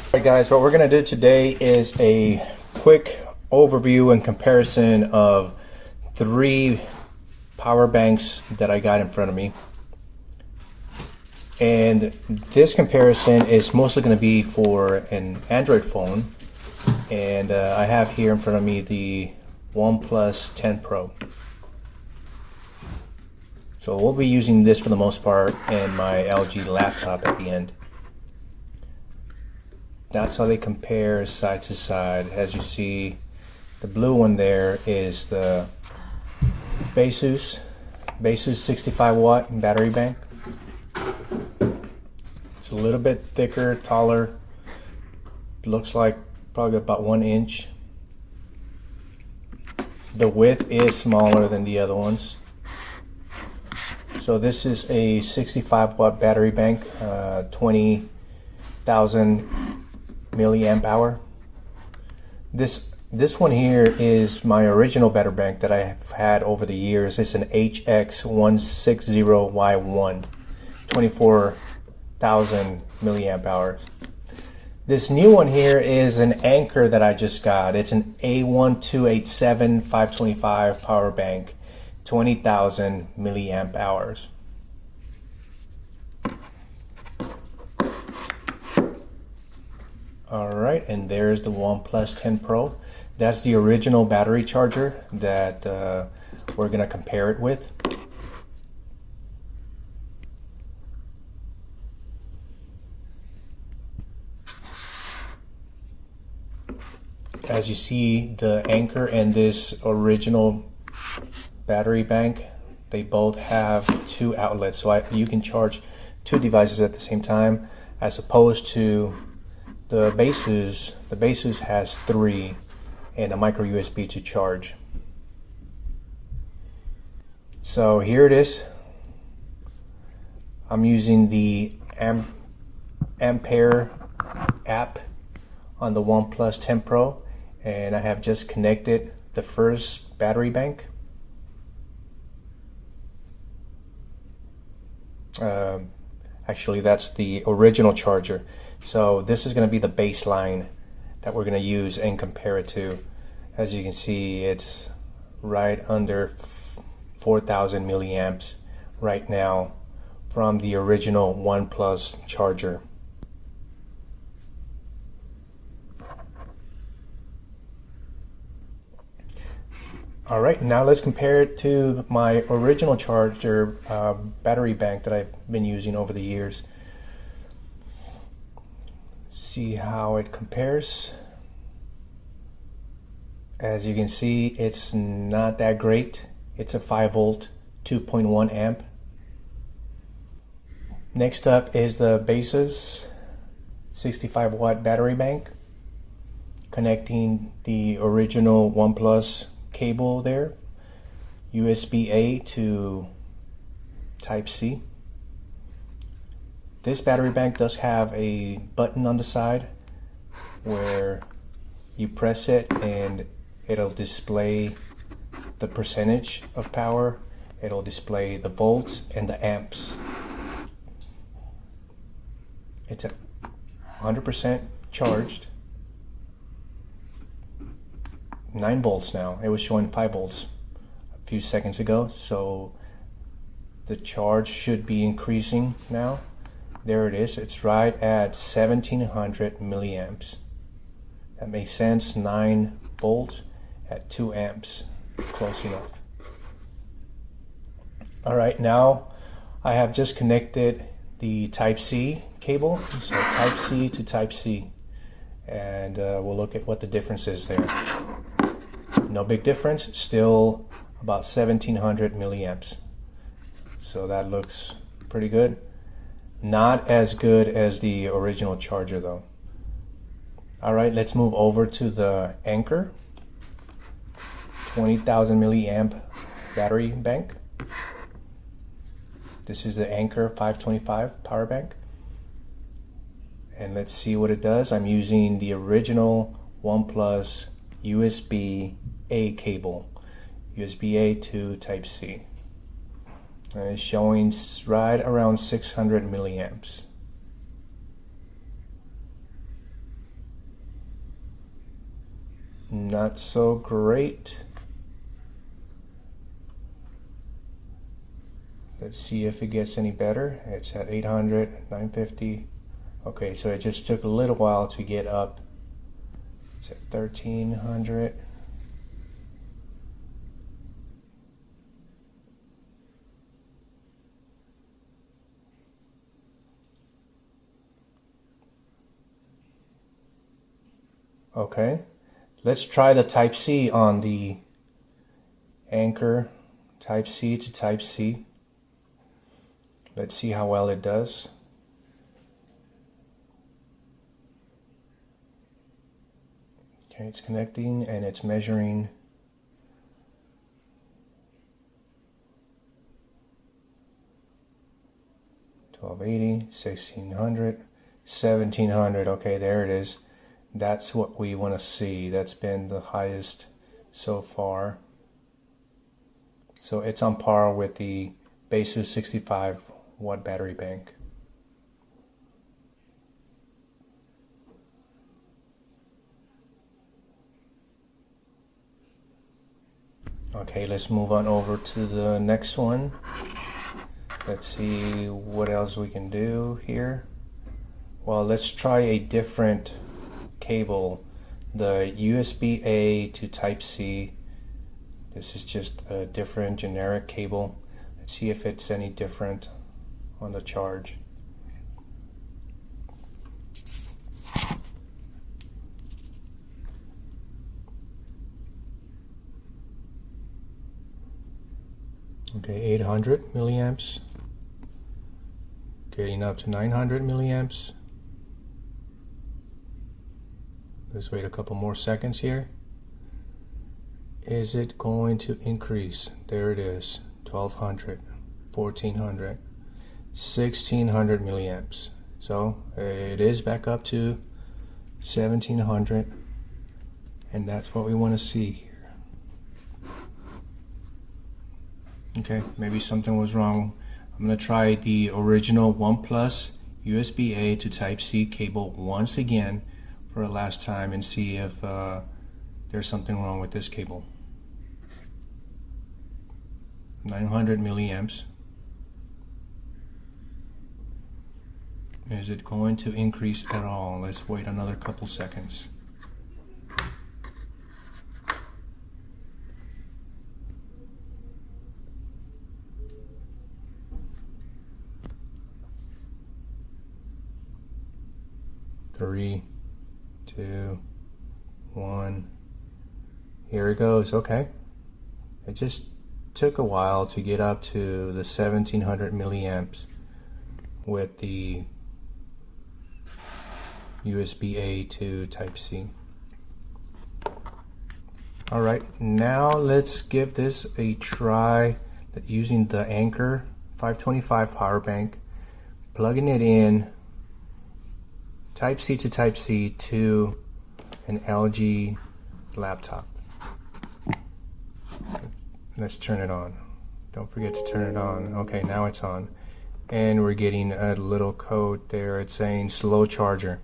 Alright guys, what we're going to do today is a quick overview and comparison of 3 power banks that I got in front of me. And this comparison is mostly going to be for an Android phone. And I have here in front of me the OnePlus 10 Pro. So we'll be using this for the most part and my LG laptop at the end. That's how they compare side to side. As you see, the blue one there is the Baseus 65 watt battery bank. It's a little bit thicker, taller. Looks like probably about 1 inch. The width is smaller than the other ones. So this is a 65 watt battery bank, 20,000 milliamp hour. This one here is my original battery bank that I have had over the years. It's an HX160Y1, 24,000 milliamp hours. This new one here is an Anker that I just got. It's an A1287 525 power bank, 20,000 milliamp hours. Alright, and there's the OnePlus 10 Pro. That's the original battery charger that we're going to compare it with. As you see, the Anker and this original battery bank, they both have 2 outlets, so you can charge 2 devices at the same time, as opposed to the Baseus. The Baseus has 3 and a micro USB to charge. So here it is. I'm using the Anker app on the OnePlus 10 Pro, and I have just connected the first battery bank. Actually, that's the original charger. So this is going to be the baseline that we're going to use and compare it to. As you can see, it's right under 4,000 milliamps right now from the original OnePlus charger. Alright, now let's compare it to my original charger battery bank that I've been using over the years. See how it compares. As you can see, it's not that great. It's a 5 volt 2.1 amp. Next up is the Baseus 65 watt battery bank, connecting the original OnePlus cable there, USB-A to Type-C. This battery bank does have a button on the side where you press it and it'll display the percentage of power. It'll display the volts and the amps. It's at 100% charged. 9 volts now. It was showing 5 volts a few seconds ago, so the charge should be increasing now. There it is. It's right at 1700 milliamps. That makes sense. 9 volts at 2 amps. Close enough. Alright, now I have just connected the Type-C cable. So Type-C to Type-C. And we'll look at what the difference is there. No big difference, still about 1700 milliamps. So that looks pretty good. Not as good as the original charger though. Alright, let's move over to the Anker 20,000 milliamp battery bank. This is the Anker 525 power bank. And let's see what it does. I'm using the original OnePlus USB-A cable, USB-A to Type-C. And it's showing right around 600 milliamps. not so great. Let's see if it gets any better. It's at 800, 950. Okay, so it just took a little while to get up. It's at 1300. Okay, let's try the Type-C on the Anker Type-C to Type-C. Let's see how well it does. Okay, it's connecting and it's measuring. $1280, 1600, 1700. Okay, there it is. That's what we want to see. That's been the highest so far. So it's on par with the Baseus 65-watt battery bank. Okay, let's move on over to the next one. Let's see what else we can do here. Well, let's try a different cable, the USB-A to Type-C. This is just a different generic cable. Let's see if it's any different on the charge. Okay, 800 milliamps, getting up to 900 milliamps. Let's wait a couple more seconds here. Is it going to increase? There it is, 1200, 1400, 1600 milliamps. So it is back up to 1700, and that's what we want to see here. Okay, maybe something was wrong. I'm going to try the original OnePlus USB-A to Type-C cable once again for a last time and see if there's something wrong with this cable. 900 milliamps. Is it going to increase at all? Let's wait another couple seconds. Three, 2, 1. Here it goes. Okay. It just took a while to get up to the 1700 milliamps with the USB-A to Type-C. Alright, now let's give this a try using the Anker 525 power bank, plugging it in Type-C to Type-C to an LG laptop. Let's turn it on. Don't forget to turn it on. Okay, now it's on. And we're getting a little code there. It's saying slow charger.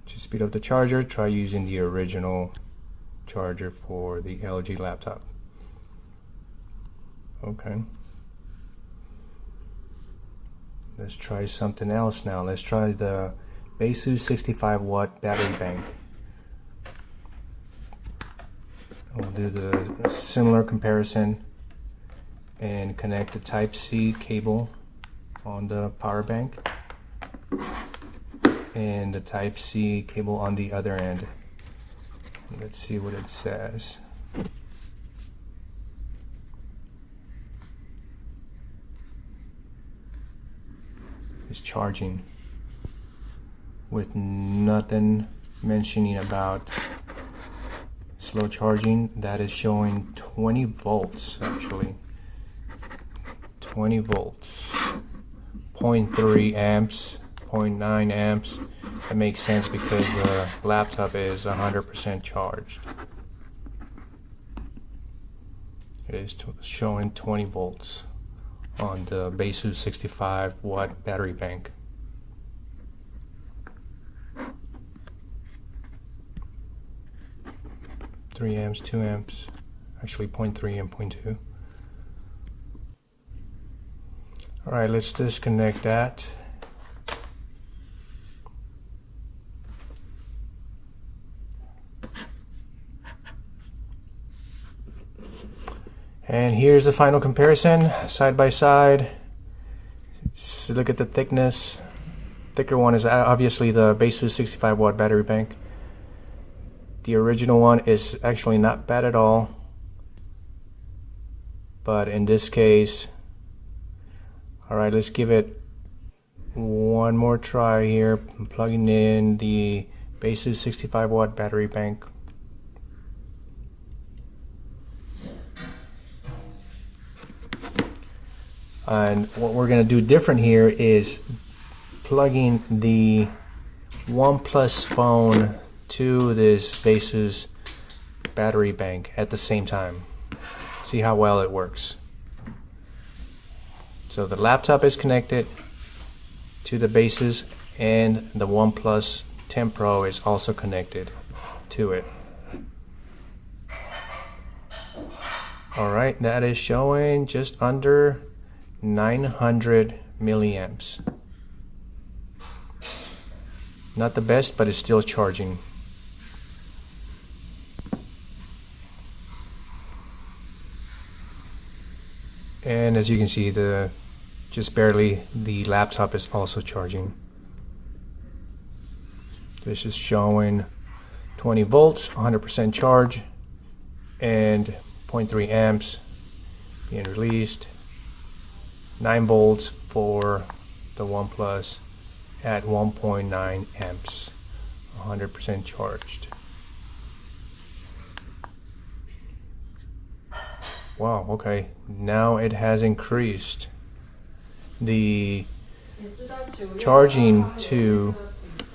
To speed up the charger, try using the original charger for the LG laptop. Okay. Let's try something else now. Let's try the Baseus 65-watt battery bank. We'll do the similar comparison and connect the Type-C cable on the power bank and the Type-C cable on the other end. Let's see what it says. It's charging with nothing mentioning about slow charging. That is showing 20 volts actually. 20 volts. 0.3 amps, 0.9 amps. That makes sense because the laptop is 100% charged. It is showing 20 volts on the Baseus 65-watt battery bank. 3 amps, 2 amps, actually 0.3 and 0.2. Alright, let's disconnect that. And here's the final comparison, side by side. So look at the thickness. Thicker one is obviously the Baseus 65 watt battery bank. The original one is actually not bad at all, but in this case, alright, let's give it one more try here. I'm plugging in the Baseus 65 watt battery bank. And what we're going to do different here is plugging the OnePlus phone to this Baseus battery bank at the same time. See how well it works. So the laptop is connected to the Baseus, and the OnePlus 10 Pro is also connected to it. Alright, that is showing just under 900 milliamps. Not the best, but it's still charging. And as you can see, just barely the laptop is also charging. This is showing 20 volts, 100% charge, and 0.3 amps being released. 9 volts for the OnePlus at 1.9 amps, 100% charged. Wow, okay, now it has increased. The charging to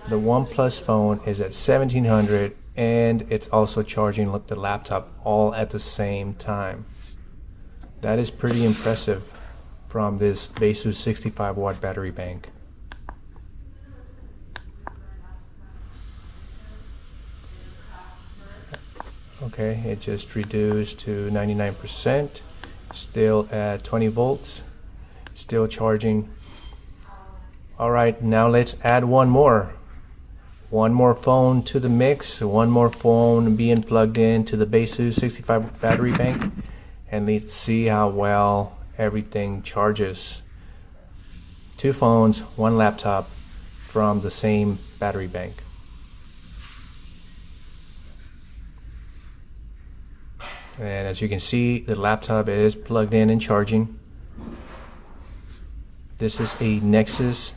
the OnePlus phone is at 1700, and it's also charging the laptop all at the same time. That is pretty impressive from this Baseus 65 watt battery bank. Okay, it just reduced to 99%, still at 20 volts, still charging. Alright, now let's add one more phone to the mix, one more phone being plugged in to the Baseus 65 battery bank, and let's see how well everything charges. 2 phones, 1 laptop from the same battery bank. And as you can see, the laptop is plugged in and charging. This is a Nexus.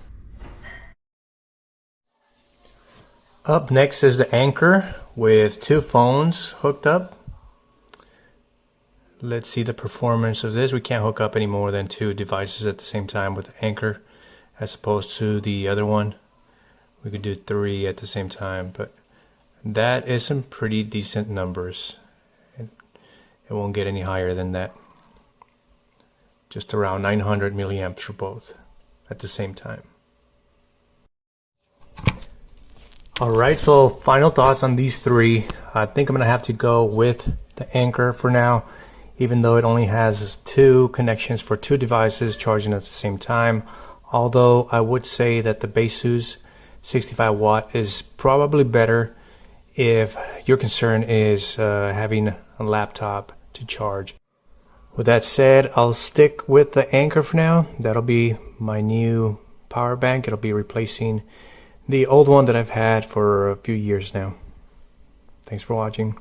Up next is the Anker with 2 phones hooked up. Let's see the performance of this. We can't hook up any more than 2 devices at the same time with the Anker, as opposed to the other one. We could do 3 at the same time, but that is some pretty decent numbers. It won't get any higher than that. Just around 900 milliamps for both at the same time. Alright, so final thoughts on these 3. I think I'm going to have to go with the Anker for now, even though it only has 2 connections for 2 devices charging at the same time. Although I would say that the Baseus 65 watt is probably better if your concern is having a laptop to charge. With that said, I'll stick with the Anker for now. That'll be my new power bank. It'll be replacing the old one that I've had for a few years now. Thanks for watching.